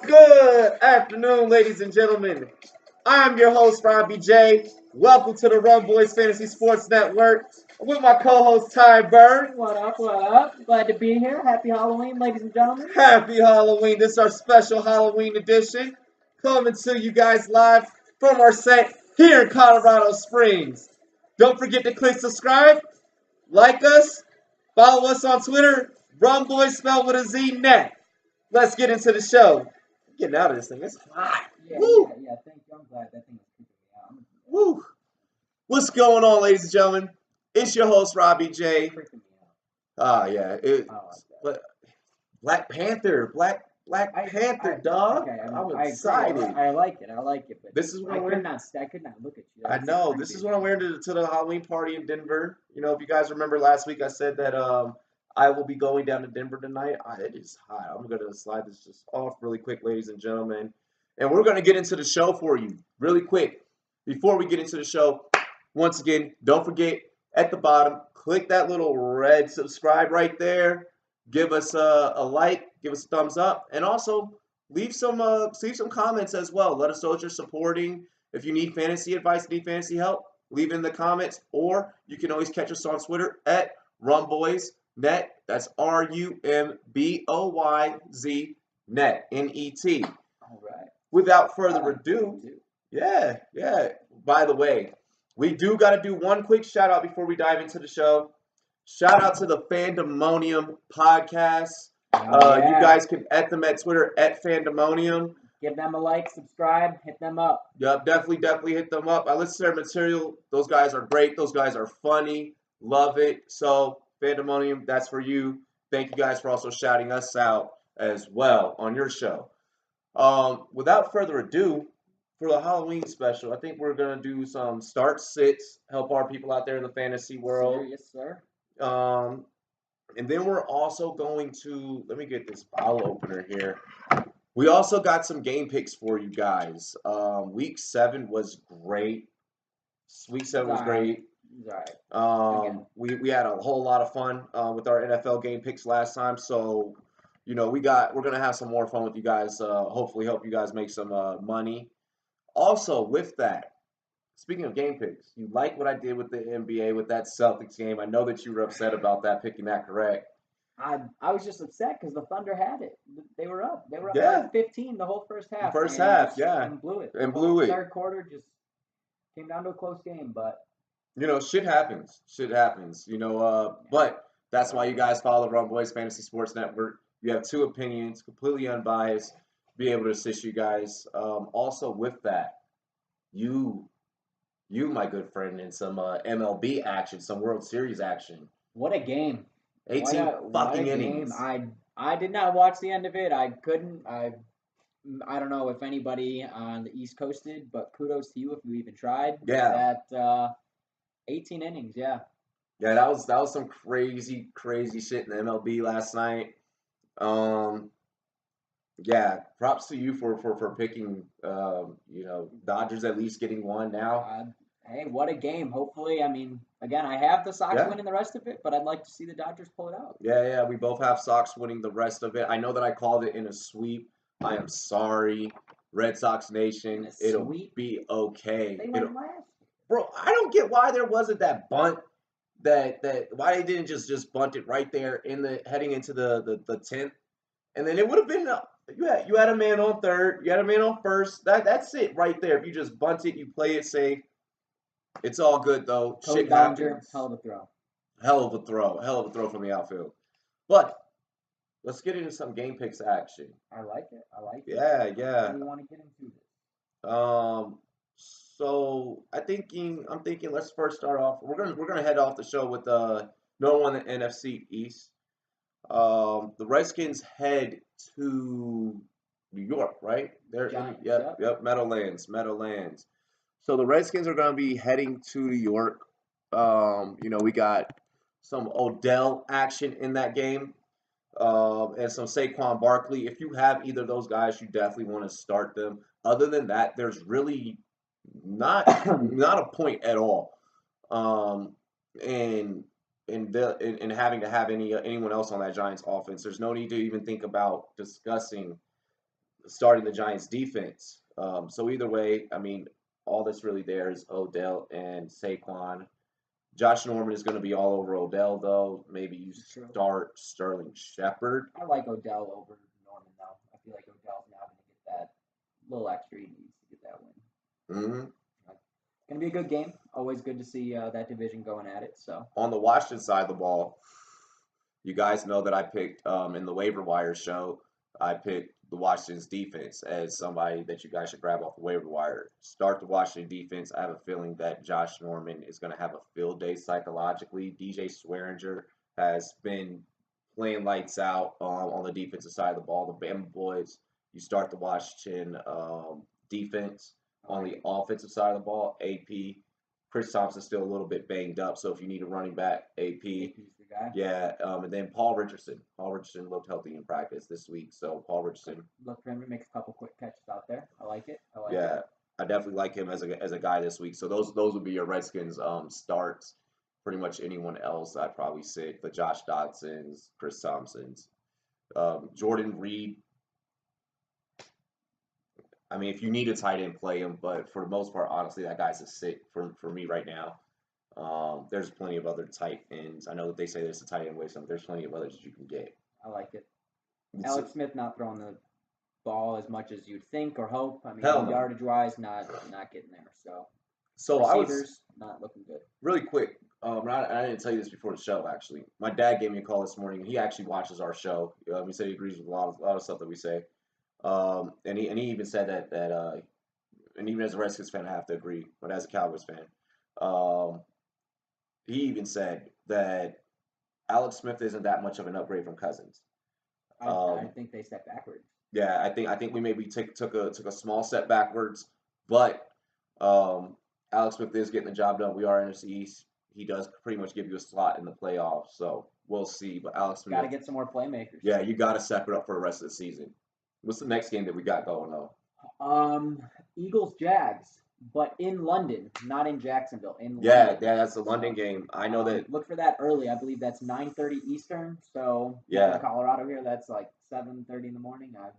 Good afternoon, ladies and gentlemen. I'm your host, Robbie J. Welcome to the Run Boys Fantasy Sports Network with my co-host, Ty Bird. What up, what up? Glad to be here. Happy Halloween, ladies and gentlemen. Happy Halloween. This is our special Halloween edition. Coming to you guys live from our set here in Colorado Springs. Don't forget to click subscribe, like us, follow us on Twitter, Run Boys spelled with a Z net. Let's get into the show. Getting out of this thing. It's hot. Yeah, Woo. yeah. Thank you. I'm glad that thing is keeping me out. Woo. What's going on, ladies and gentlemen? It's your host, Robbie J. Freaking me out. Ah, yeah. Black Panther. Black Panther, dog. Okay, I'm I excited. I like it. But This is what I I'm could wearing. not look at you. I know. This is what I'm wearing to the Halloween party in Denver. You know, if you guys remember last week, I said that I will be going down to Denver tonight. It is hot. I'm going to slide this just off really quick, ladies and gentlemen. And we're going to get into the show for you really quick. Before we get into the show, once again, don't forget at the bottom, click that little red subscribe right there. Give us a like, give us a thumbs up, and also leave some comments as well. Let us know what you're supporting. If you need fantasy advice, need fantasy help, leave it in the comments, or you can always catch us on Twitter at RunBoysNet. That's RUMBOYZ net NET. All right. Without further ado, yeah. By the way, we do got to do one quick shout out before we dive into the show. Shout out to the Fandemonium podcast. You guys can at them at Twitter at Fandemonium. Give them a like, subscribe, hit them up. Yep, definitely hit them up. I listen to their material. Those guys are great. Those guys are funny. Love it. So, Fandemonium, that's for you. Thank you guys for also shouting us out as well on your show. Without further ado, for the Halloween special, I think we're going to do some start sits, help our people out there in the fantasy world. Yes, sir. And then we're also going to, let me get this bottle opener here. We also got some game picks for you guys. Week 7 was great. Week 7 was great. Right. We had a whole lot of fun with our NFL game picks last time. So, you know, we're gonna have some more fun with you guys. Hopefully, help you guys make some money. Also, with that, speaking of game picks, you like what I did with the NBA with that Celtics game. I know that you were upset about that, picking that correct. I was just upset because the Thunder had it. They were up. They were up Yeah. by 15 the whole first half. And blew it. Third quarter just came down to a close game, but you know, shit happens. You know, but that's why you guys follow the Run Boys Fantasy Sports Network. You have two opinions, completely unbiased, be able to assist you guys. Also, with that, you, my good friend, in some MLB action, some World Series action. What a game! 18 fucking innings. I did not watch the end of it. I couldn't. I don't know if anybody on the East Coast did, but kudos to you if you even tried. Yeah. That 18 innings. Yeah. Yeah, that was some crazy shit in the MLB last night. Yeah, props to you for picking, you know, Dodgers at least getting one now. Hey, what a game. Hopefully, I mean, again, I have the Sox winning the rest of it, but I'd like to see the Dodgers pull it out. Yeah, we both have Sox winning the rest of it. I know that I called it in a sweep. I am sorry, Red Sox Nation. It'll be okay. They went last. Bro, I don't get why there wasn't that bunt. That why they didn't just bunt it right there in the heading into the 10th, and then it would have been you had a man on third, you had a man on first. That's it right there. If you just bunt it, you play it safe. It's all good though. Shit happens. Hell of a throw. Hell of a throw from the outfield. But let's get into some game picks action. I like it. Yeah. How do you want to get into this? So I'm thinking. Let's first start off. We're gonna head off the show with no one in the NFC East. The Redskins head to New York, right? They're Giants, yep, Meadowlands. So the Redskins are gonna be heading to New York. You know, we got some Odell action in that game. And some Saquon Barkley. If you have either of those guys, you definitely want to start them. Other than that, there's really not a point at all. And in having to have anyone else on that Giants offense. There's no need to even think about discussing starting the Giants defense. So either way, I mean, all that's really there is Odell and Saquon. Josh Norman is going to be all over Odell, though. Maybe you True. start Sterling Shepard. I like Odell over Norman, though. I feel like Odell's now going to get that little extra he needs to get that win. Mm-hmm. It's going to be a good game. Always good to see that division going at it. So On the Washington side of the ball, you guys know that I picked in the waiver wire show, I picked the Washington's defense as somebody that you guys should grab off the waiver wire. Start the Washington defense. I have a feeling that Josh Norman is going to have a field day psychologically. DJ Swearinger has been playing lights out on the defensive side of the ball. The Bama boys, you start the Washington defense. On the offensive side of the ball, AP. Chris Thompson's still a little bit banged up, so if you need a running back, AP. AP's the guy. Yeah, and then Paul Richardson. Paul Richardson looked healthy in practice this week, so Paul Richardson. Look for him to make a couple quick catches out there. I like it. Yeah, I definitely like him as a guy this week. So those would be your Redskins starts. Pretty much anyone else I'd probably sit. The Josh Dodsons, Chris Thompsons, Jordan Reed. I mean, if you need a tight end, play him. But for the most part, honestly, that guy's a sit for me right now. There's plenty of other tight ends. I know that they say there's a tight end with some. There's plenty of others that you can get. I like it. Alex Smith not throwing the ball as much as you'd think or hope. I mean, Hell no. yardage wise, not getting there. So receivers not looking good. Really quick. I didn't tell you this before the show. Actually, my dad gave me a call this morning, and he actually watches our show. He said he agrees with a lot of stuff that we say. And he even said that and even as a Redskins fan, I have to agree. But as a Cowboys fan, he even said that Alex Smith isn't that much of an upgrade from Cousins. I think they stepped backwards. Yeah, I think we maybe took a small step backwards, but Alex Smith is getting the job done. We are NFC East. He does pretty much give you a slot in the playoffs, so we'll see. But Alex Smith, got to get some more playmakers. Yeah, you got to step it up for the rest of the season. What's the next game that we got going on? Eagles Jags, but in London, not in Jacksonville. Yeah, that's the London game. I know that. Look for that early. I believe that's 9:30 Eastern. So yeah, in Colorado here, that's like 7:30 in the morning. I'm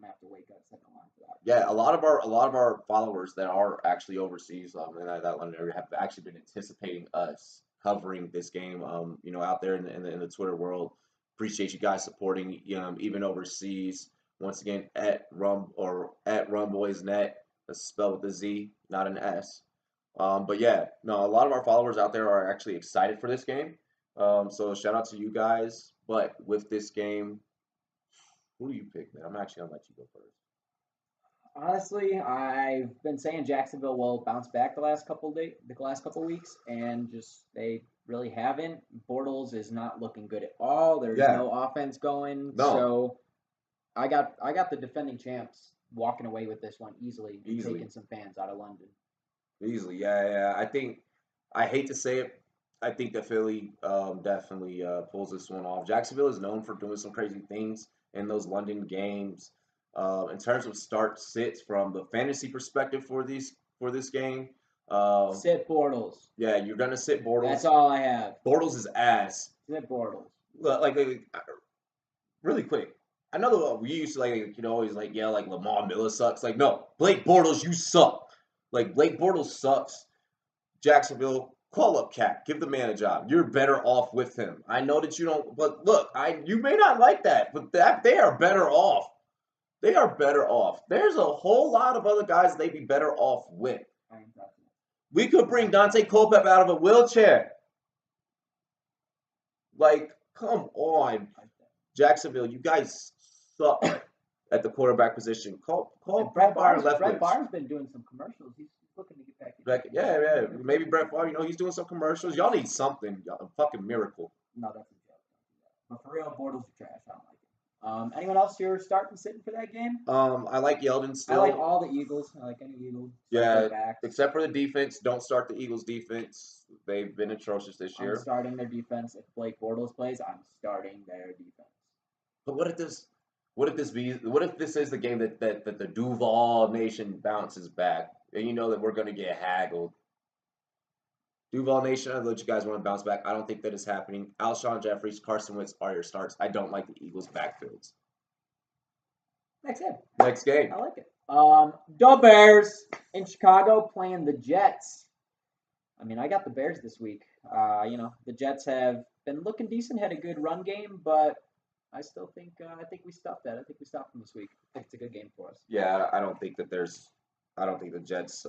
gonna have to wake up second line for that. Yeah, a lot of our followers that are actually overseas in that London area have actually been anticipating us covering this game. Out there in the Twitter world. Appreciate you guys supporting. Even overseas. Once again, at RumBoysNet, that's spelled with a Z, not an S. But yeah, no, a lot of our followers out there are actually excited for this game. So shout out to you guys. But with this game, who do you pick, man? I'm actually gonna let you go first. Honestly, I've been saying Jacksonville will bounce back the last couple weeks, and just they really haven't. Bortles is not looking good at all. There's no offense going. No. So I got the defending champs walking away with this one easily. Taking some fans out of London. Easily, yeah. I hate to say it, I think that Philly definitely pulls this one off. Jacksonville is known for doing some crazy things in those London games. In terms of start sits from the fantasy perspective for this game. Sit Bortles. Yeah, you're gonna sit Bortles. That's all I have. Bortles is ass. Sit Bortles. Like really quick. I know that we used to always yell like Lamar Miller sucks. Like, no, Blake Bortles, you suck. Like, Blake Bortles sucks. Jacksonville, call up Cat. Give the man a job. You're better off with him. I know that you don't, but look, you may not like that, but they are better off. They are better off. There's a whole lot of other guys they'd be better off with. We could bring Dante Culpepper out of a wheelchair. Like, come on. Jacksonville, you guys suck at the quarterback position. Call Brett Favre. Brett Favre's been doing some commercials. He's looking to get back in. Yeah. Maybe Brett Favre, he's doing some commercials. Y'all need something. A fucking miracle. No, that's a joke. But for real, Bortles are trash. I don't like it. Anyone else you're starting sitting for that game? I like Yeldon still. I like all the Eagles. I like any Eagles. Yeah, except for the defense. Don't start the Eagles' defense. They've been atrocious this year. I'm starting their defense. If Blake Bortles plays, I'm starting their defense. But what if this is the game that the Duval Nation bounces back, and you know that we're gonna get haggled? Duval Nation, I let you guys want to bounce back. I don't think that is happening. Alshon Jeffries, Carson Wentz are your starts. I don't like the Eagles' backfields. Next game. Next game. I like it. The Bears in Chicago playing the Jets. I mean, I got the Bears this week. The Jets have been looking decent, had a good run game, but I still think we stuffed that. I think we stopped them this week. I think it's a good game for us. Yeah, I don't think the Jets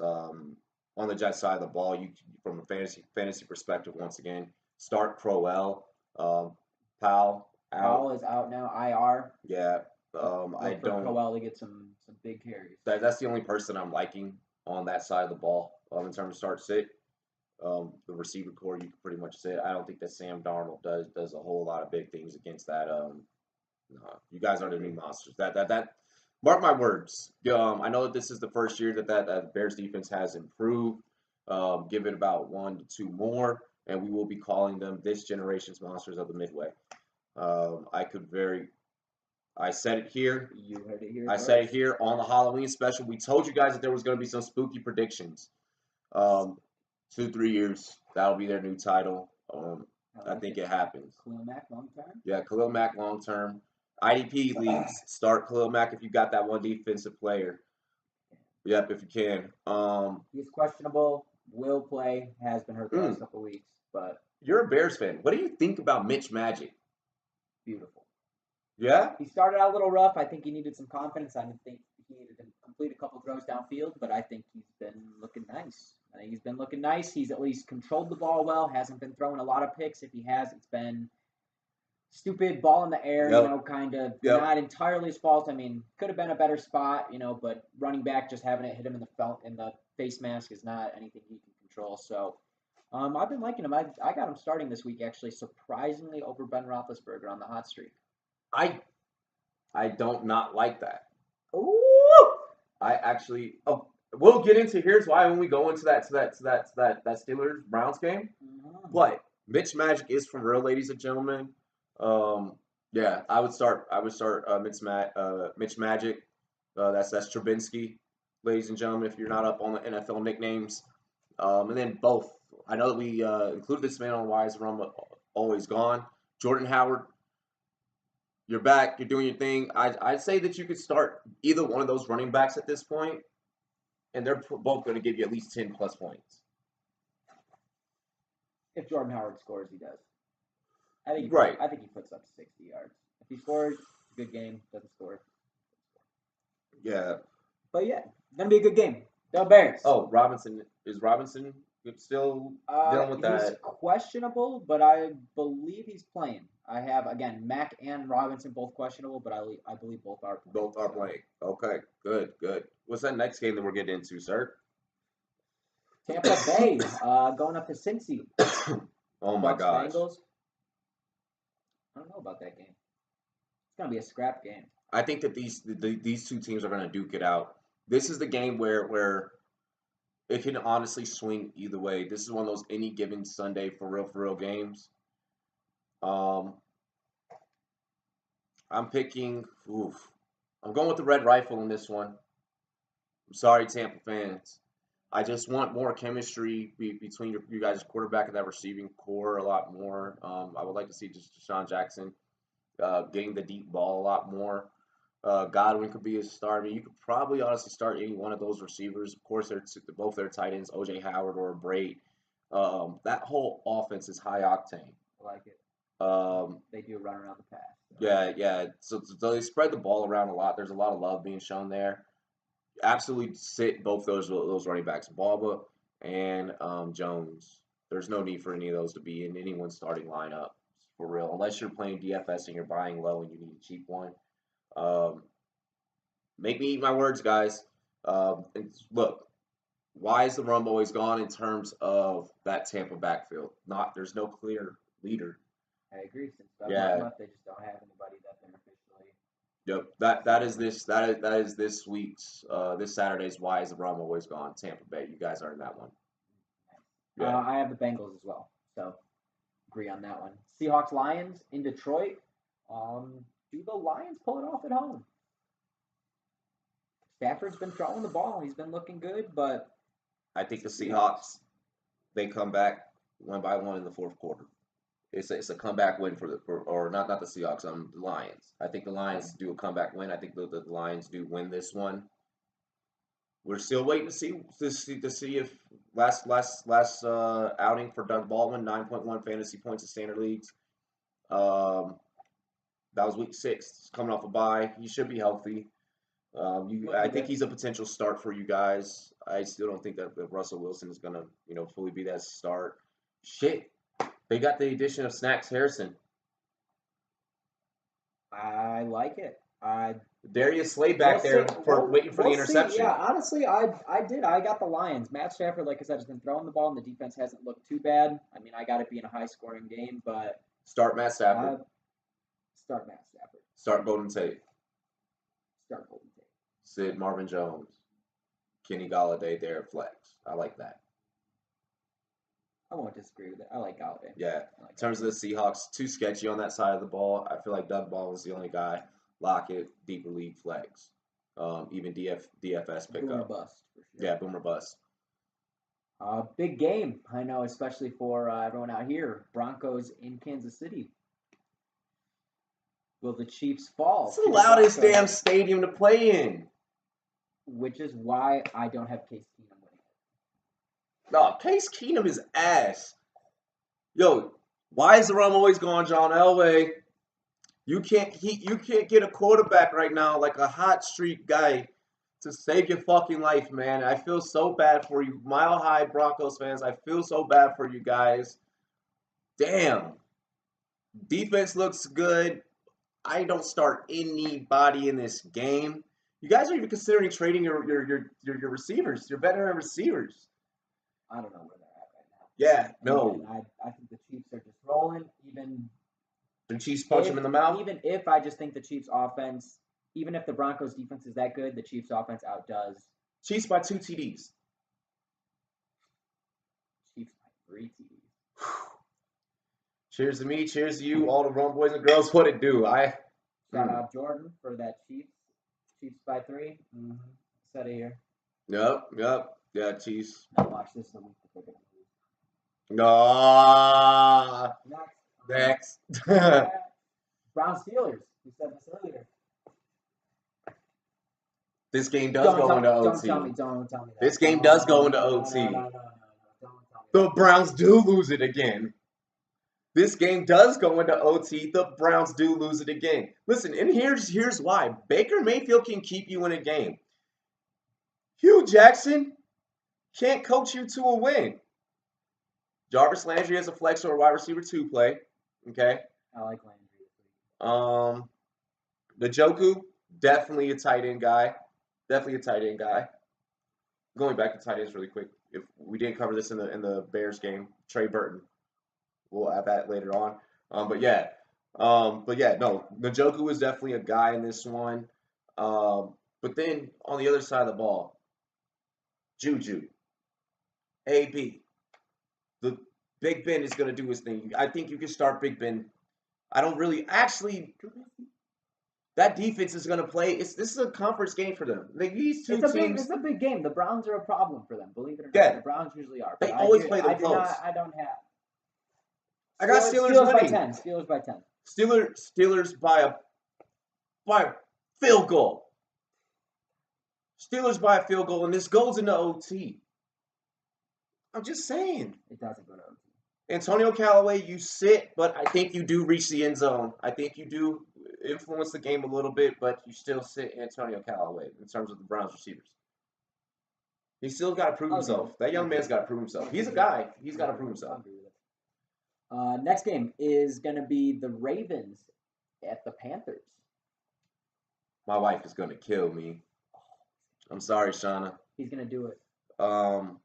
on the Jets side of the ball. You from a fantasy perspective, once again, start Crowell, Powell out. Powell is out now. IR. Yeah, I don't. Crowell to get some big carries. That's the only person I'm liking on that side of the ball in terms of start sit. The receiver core, you can pretty much sit. I don't think that Sam Darnold does a whole lot of big things against that. No, you guys are the new monsters. That mark my words. I know that this is the first year that Bears defense has improved. Give it about 1 to 2 more, and we will be calling them this generation's monsters of the Midway. I said it here. You heard it here. I said it here on the Halloween special. We told you guys that there was going to be some spooky predictions. 2-3 years, that'll be their new title. I think it happens. Khalil Mack long term. Yeah, Khalil Mack long term. IDP leagues, start Khalil Mack if you got that one defensive player. Yep, if you can. He's questionable. Will play. Has been hurt the last couple weeks, but you're a Bears fan. What do you think about Mitch Magic? Beautiful. Yeah. He started out a little rough. I think he needed some confidence. I didn't think he needed to complete a couple throws downfield, but I think he's been looking nice. He's at least controlled the ball well. Hasn't been throwing a lot of picks. If he has, it's been stupid ball in the air, kind of not entirely his fault. I mean, could have been a better spot, but running back just having it hit him in the face mask is not anything he can control. So I've been liking him. I got him starting this week, actually, surprisingly over Ben Roethlisberger on the hot streak. I don't not like that. Ooh! I actually we'll get into here's why when we go into that Steelers Browns game. Mm-hmm. But Mitch Magic is from real, ladies and gentlemen. Yeah, I would start Mitch Magic. That's Trubinsky, ladies and gentlemen. If you're not up on the NFL nicknames, and then both. I know that we included this man on Wise Rum Always Gone. Jordan Howard, you're back. You're doing your thing. I'd say that you could start either one of those running backs at this point, and they're both going to give you at least 10+ points. If Jordan Howard scores, he does. I think he puts up 60 yards. If he scores, good game. Doesn't score. Yeah. But yeah, gonna be a good game. The Bears. Oh, Robinson still dealing with that? He's questionable, but I believe he's playing. I have again Mack and Robinson both questionable, but I believe both are playing. Both are playing. Okay, good. What's that next game that we're getting into, sir? Tampa Bay going up to Cincy. Oh my gosh. Bengals. I don't know about that game. It's gonna be a scrap game. I think that these two teams are gonna duke it out. This is the game where it can honestly swing either way. This is one of those any given Sunday for real games. I'm picking. I'm going with the Red Rifle in this one. I'm sorry, Tampa fans. I just want more chemistry between you guys' quarterback and that receiving core a lot more. I would like to see just Deshaun Jackson getting the deep ball a lot more. Godwin could be a start. I mean, you could probably honestly start any one of those receivers. Of course, they're both their tight ends, O.J. Howard or Braid. That whole offense is high octane. I like it. They do run around the pass. So. Yeah. So they spread the ball around a lot. There's a lot of love being shown there. Absolutely sit both those running backs, Balba and Jones. There's no need for any of those to be in anyone's starting lineup for real, unless you're playing DFS and you're buying low and you need a cheap one. Make me eat my words, guys. And look, why is the Rumble always gone in terms of that Tampa backfield? There's no clear leader. I agree. Since left, they just don't have anybody that they're officially. Yep, that is this week's this Saturday's why is the Rumble always gone? Tampa Bay. You guys are in that one. Yeah. I have the Bengals as well, so agree on that one. Seahawks Lions in Detroit. Do the Lions pull it off at home? Stafford's been throwing the ball. He's been looking good, but I think the Seahawks, they come back won by 1 in the fourth quarter. It's a comeback win or not the Seahawks, the Lions. I think the Lions do a comeback win. I think the Lions do win this one. We're still waiting to see if last outing for Doug Baldwin, 9.1 fantasy points in standard leagues. That was week 6. He's coming off a bye. He should be healthy. I think he's a potential start for you guys. I still don't think that Russell Wilson is gonna, fully be that start. Shit, they got the addition of Snacks Harrison. I like it. Darius Slay back there waiting for the interception. See. Yeah, honestly, I did. I got the Lions. Matt Stafford, like I said, has been throwing the ball, and the defense hasn't looked too bad. I mean, I got it being a high-scoring game, but start Matt Stafford. Start Matt Stafford. Start Golden Tate. Start Golden Tate. Sid Marvin Jones. Kenny Galladay there at flex. I like that. I won't disagree with it. I like Galladay. Yeah. In terms of the Seahawks, too sketchy on that side of the ball. I feel like Doug Baldwin's the only guy. Lockett, deeper league flex. Even DFS pickup. Boomer bust, for sure. Yeah, boomer bust. Big game, I know, especially for everyone out here. Broncos in Kansas City. Will the Chiefs fall? It's the loudest damn stadium to play in. Which is why I don't have Case Keenum winning it. No, Case Keenum is ass. Yo, why is the rum always going John Elway? You can't get a quarterback right now like a hot streak guy to save your fucking life, man. I feel so bad for you, Mile High Broncos fans. I feel so bad for you guys. Damn. Defense looks good. I don't start anybody in this game. You guys are even considering trading your receivers, your veteran receivers. I don't know where they're at right now. Yeah, no. I think the Chiefs are just rolling. Even the Chiefs punch him in the mouth. Even if I just think the Chiefs offense, even if the Broncos defense is that good, the Chiefs offense outdoes. Chiefs by 2 TDs. Chiefs by 3 TDs. Cheers to me, cheers to you, all the rum boys and girls. What it do? Shout out Jordan for that Chiefs by 3. Mm-hmm. It's out of here. Yep. Yeah, Chiefs. Now watch this the week that they're gonna lose. Next. Brown Steelers. We said this earlier. This game does go into OT. Don't tell me that. This game does go into OT. No, don't tell me the Browns do lose it again. This game does go into OT. The Browns do lose it again. Listen, and here's why. Baker Mayfield can keep you in a game. Hugh Jackson can't coach you to a win. Jarvis Landry as a flex or a wide receiver 2 play. Okay. I like Landry. Njoku, definitely a tight end guy. Going back to tight ends really quick. If we didn't cover this in the Bears game, Trey Burton. We'll add that later on. But yeah, no. Njoku is definitely a guy in this one. But then on the other side of the ball, Juju, AB, the Big Ben is going to do his thing. I think you can start Big Ben. I don't really that defense is going to play. This is a conference game for them. These two teams. It's a big game. The Browns are a problem for them. Believe it or not, yeah. The Browns usually are. They always play them close. I don't have. I got Steelers winning. Steelers by 10. Steelers by a field goal. Steelers by a field goal, and this goes into OT. I'm just saying. It doesn't go to OT. Antonio Callaway, you sit, but I think you do reach the end zone. I think you do influence the game a little bit, but you still sit Antonio Callaway in terms of the Browns receivers. He's still got to prove himself. That young man's got to prove himself. He's a guy. He's got to prove himself. Next game is going to be the Ravens at the Panthers. My wife is going to kill me. I'm sorry, Shauna. He's going to do it. You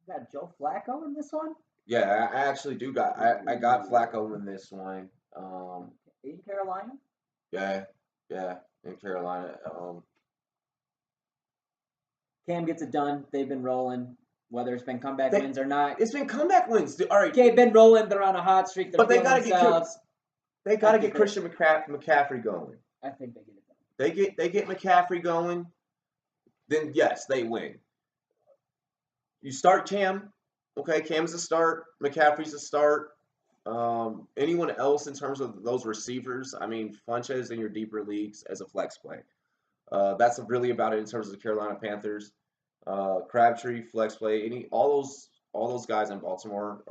got Joe Flacco in this one? Yeah, I actually do got. I got Flacco in this one. In Carolina? Yeah, in Carolina. Cam gets it done. They've been rolling. Whether it's been comeback wins or not. It's been comeback wins. All right. They've been rolling. They're on a hot streak. But they got to get Christian McCaffrey going. I think they get it done. They get McCaffrey going. Then yes, they win. You start Cam. Okay, Cam's a start. McCaffrey's a start. Anyone else in terms of those receivers? I mean, Funches in your deeper leagues as a flex play. That's really about it in terms of the Carolina Panthers. Crabtree, flex play. All those guys in Baltimore.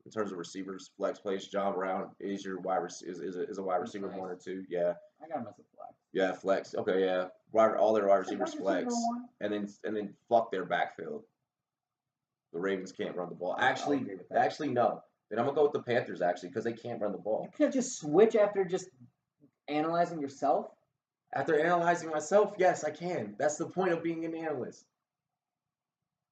In terms of receivers, flex plays. John Brown is your is a wide receiver Flex. 1 or 2. Yeah, I got him as a flex. yeah, flex. Okay, yeah. All their wide He's like receivers wide receiver flex, one. and then fuck their backfield. The Ravens can't run the ball. I'll Actually, agree with that. actually no. Then I'm gonna go with the Panthers actually because they can't run the You ball. can't just switch after just analyzing yourself. After analyzing myself, yes, I can. That's the point of being an analyst.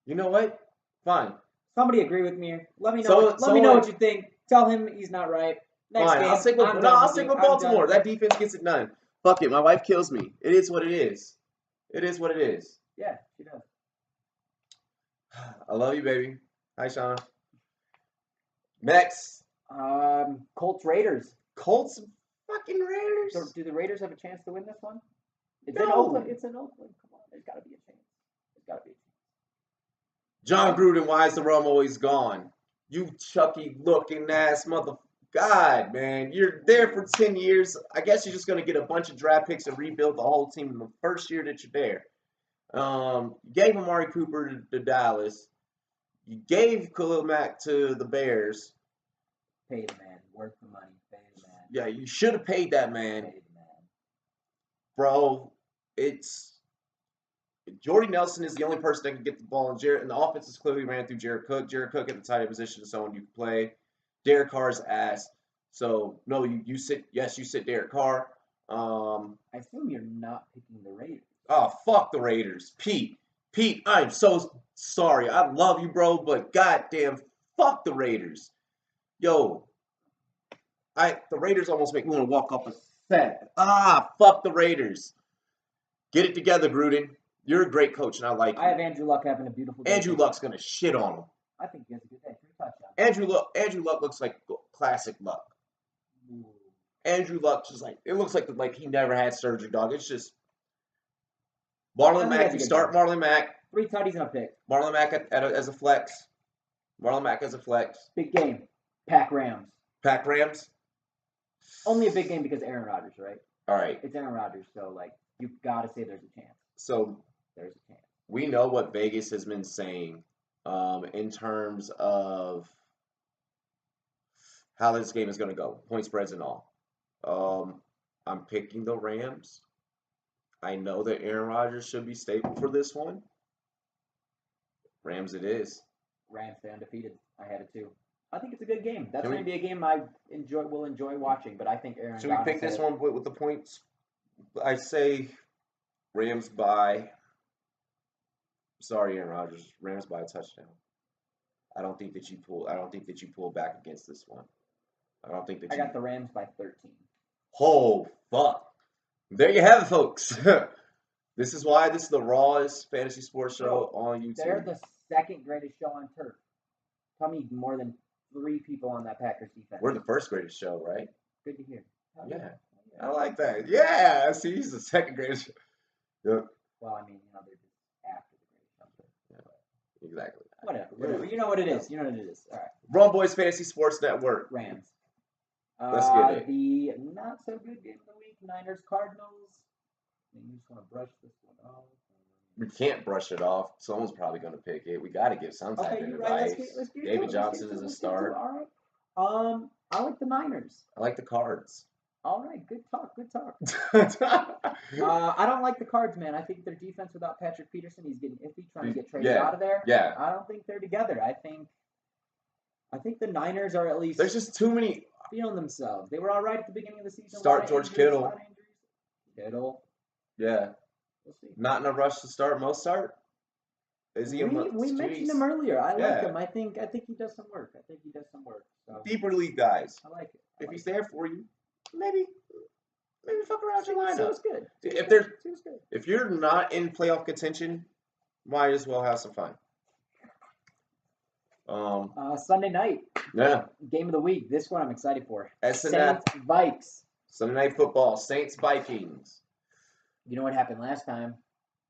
You know what? Fine. Somebody agree with me. Let me know. So- let me know what you think. Tell him he's not right. Next Fine. game, I'll stick with I'm no. I'll done stick you. with I'm Baltimore. done. That defense gets it done. Fuck it. My wife kills me. It is what it is. It is what it is. Yeah, she does. I love you, baby. Hi, Shauna. Next, Colts Raiders. Colts fucking Raiders. So, do the Raiders have a chance to win this one? It's No. in Oakland. It's in Oakland. Come on, there's got to be a chance. There's got to be a chance. John Gruden, why is the rum always gone? You Chucky looking ass mother. God, man, you're there for 10 years. I guess you're just gonna get a bunch of draft picks and rebuild the whole team in the first year that you're there. You gave Amari Cooper to Dallas. You gave Khalil Mack to the Bears. Pay the man. Worth the money. Pay the man. Yeah, you should have paid that man, Pay the man. bro. It's Jordy Nelson is the only person that can get the ball, and the offense is clearly ran through Jared Cook. Jared Cook at the tight end position is someone you can play. Derek Carr's ass. So no, you sit. Yes, you sit Derek Carr. I assume you're not picking the Raiders. Oh, fuck the Raiders. Pete, I'm so sorry. I love you, bro, but goddamn, fuck the Raiders. Yo, the Raiders almost make me want to walk off a set. Fuck the Raiders. Get it together, Gruden. You're a great coach, and I like you. I have Andrew Luck having a beautiful day. Andrew Luck's gonna shit on him. I think he has a good day. 3 touchdowns. Andrew Luck looks like classic Luck. Ooh. Andrew Luck just it looks like he never had surgery, dog. It's just I Marlon think Mack. that's a You good start game. Marlon Mack. 3 tutties and a pick. Marlon Mack as a flex. Marlon Mack as a flex. Big game. Pack Rams. Pack Rams. Only a big game because Aaron Rodgers, right? All right. It's Aaron Rodgers, so you gotta say there's a chance. So There's a chance. we know what Vegas has been saying in terms of how this game is going to go, point spreads and all. I'm picking the Rams. I know that Aaron Rodgers should be stable for this one. Rams it is. Rams stay undefeated. I had it too. I think it's a good game. That's Can we- going to be a game I will enjoy watching. But I think Aaron. Should we pick this one with the points? I say Rams by. Sorry, Aaron Rodgers. Rams by a touchdown. I don't think that you pull back against this one. I don't think that I got the Rams by 13. Oh, fuck. There you have it, folks. This is why this is the rawest fantasy sports show on YouTube. They're the second greatest show on turf. Tell me more than 3 people on that Packers defense. We're the first greatest show, right? Good to hear. Oh, Yeah. I like that. Yeah. See, he's the second greatest show. Yep. Well, I mean, they're just after the greatest show on turf. Exactly. Whatever. You know what it is. All right. Run Boys Fantasy Sports Network. Rams. Let's get it. The not so good game of the week, Niners Cardinals. You just want to brush this one off. We can't brush it off. Someone's probably going to pick it. We got to give some type Okay, of you're right. advice. Let's get David to it. Johnson is a start. All right. I like the Niners. I like the Cards. All right. Good talk. I don't like the Cards, man. I think their defense without Patrick Peterson, he's getting iffy, trying to get traded out of there. Yeah. I don't think they're together. I think the Niners are at least There's just too many. feeling themselves. They were all right at the beginning of the season. Start George Kittle. Kittle. Yeah. We'll see. Not in a rush to start. Most start. Is he We mentioned him earlier. I like Yeah. him. I think he does some work. So Deeper league guys. I like it. If he's there for you, maybe fuck around your It lineup. was good. If you're not in playoff contention, might as well have some fun. Sunday night Yeah. game of the week. This one I'm excited for. SNF. Saints Vikes. Sunday Night Football. Saints Vikings. You know what happened last time?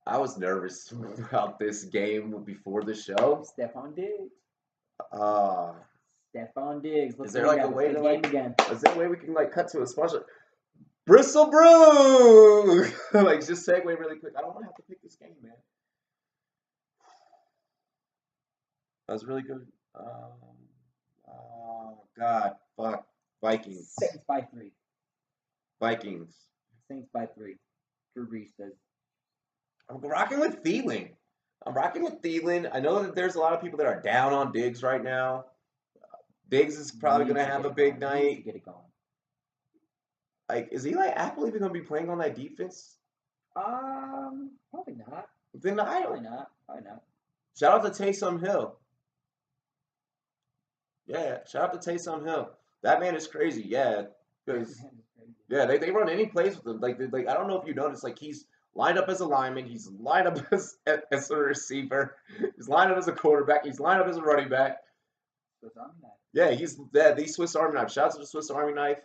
I was nervous about this game before the show. Stephon Diggs. Stephon Diggs. Is there like a way to game again. Is there a way we can like cut to a sponsor? Bristol Brew. Like just segue really quick. I don't want to have to pick this game, man. That was really good. Oh God, fuck. Vikings. Saints by 3. Vikings. Saints by 3. Drew Brees says. I'm rocking with Thielen. I know that there's a lot of people that are down on Diggs right now. Diggs is probably going to have a big night. Get it going. Like, is Eli Apple even going to be playing on that defense? Probably not. Then I Probably not. Shout out to Taysom Hill. Yeah, shout out to Taysom Hill. That man is crazy. Yeah, because they run any plays with him. Like I don't know if you noticed, like he's lined up as a lineman, he's lined up as a receiver, he's lined up as a quarterback, he's lined up as a running back. Swiss Army knife. Yeah, he's the Swiss Army knife. Shout out to the Swiss Army knife.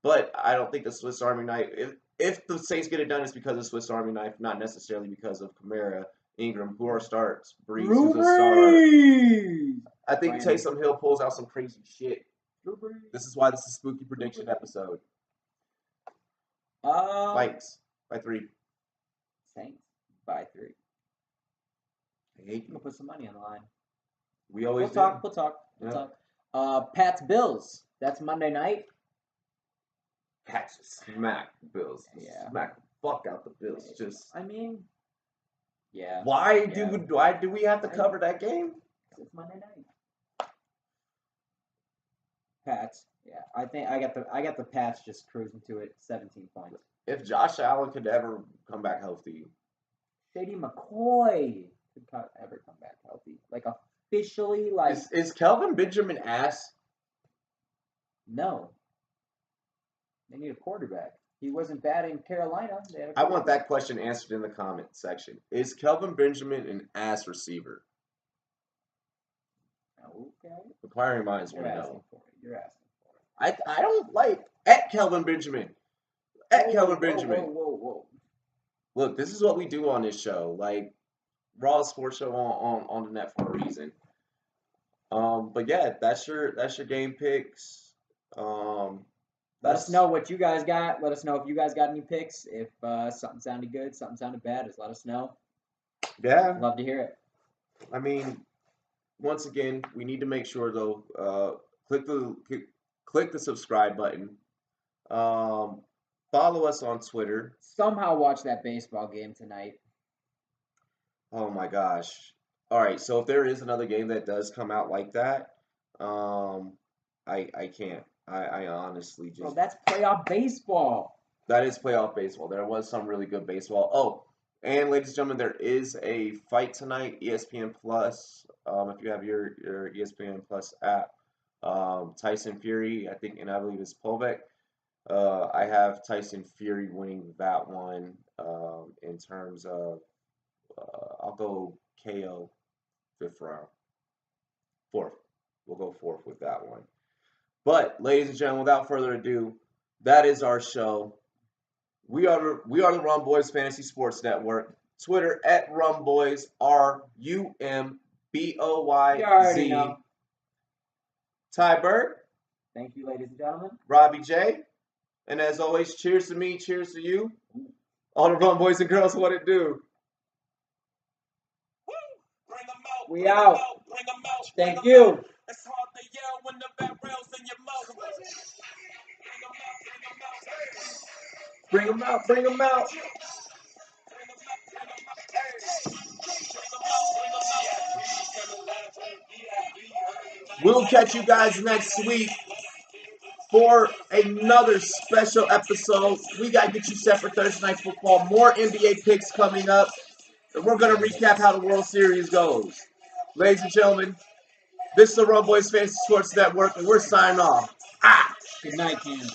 But I don't think the Swiss Army knife. If the Saints get it done, it's because of Swiss Army knife, not necessarily because of Kamara, Ingram, who are starts, Brees, who's a star. I think Taysom Hill pulls out some crazy shit. This is why this is a spooky prediction episode. Vikes by 3. Saints by 3. I hate you. We'll put some money on the line. We always We'll talk. Pats Bills. That's Monday night. Pats just smack the Bills. Smack the fuck out the Bills. Why do we have to cover that game? It's Monday night. Pats. Yeah, I think I got the Pats just cruising to it. 17 points. If Josh Allen could ever come back healthy, Shady McCoy could ever come back healthy, like officially, like is Kelvin Benjamin ass? No. They need a quarterback. He wasn't bad in Carolina. I want that question answered in the comment section. Is Kelvin Benjamin an ass receiver? Okay. Inquiring minds want to know. You're asking for it. I don't like at Kelvin Benjamin. Kelvin Benjamin. Whoa. Look, this is what we do on this show. Like Raw Sports Show on the net for a reason. But yeah, that's your game picks. Let us know what you guys got. Let us know if you guys got any picks. If something sounded good, something sounded bad, just let us know. Yeah. Love to hear it. I mean, once again, we need to make sure though, click the subscribe button. Follow us on Twitter. Somehow watch that baseball game tonight. Oh my gosh. All right, so if there is another game that does come out like that, I can't. I honestly just. Oh, that's playoff baseball. That is playoff baseball. There was some really good baseball. Oh, and ladies and gentlemen, there is a fight tonight. ESPN Plus. If you have your ESPN Plus app, Tyson Fury, I think, and I believe it's Povek. I have Tyson Fury winning that one. In terms of, I'll go KO 5th round. 4th. We'll go 4th with that one. But, ladies and gentlemen, without further ado, that is our show. We are the Rum Boys Fantasy Sports Network. Twitter at RumBoys, RUMBOYZ. Ty Bird. Thank you, ladies and gentlemen. Robbie J. And as always, cheers to me, cheers to you. All the Rum Boys and girls, what it do? We out. Thank you. It's hard to yell when the barrel's in your mouth. Bring them out, bring them out. We'll catch you guys next week for another special episode. We got to get you set for Thursday Night Football. More NBA picks coming up. And we're going to recap how the World Series goes. Ladies and gentlemen, this is the Rum Boys Fantasy Sports Network, and we're signing off. Good night, Kansas.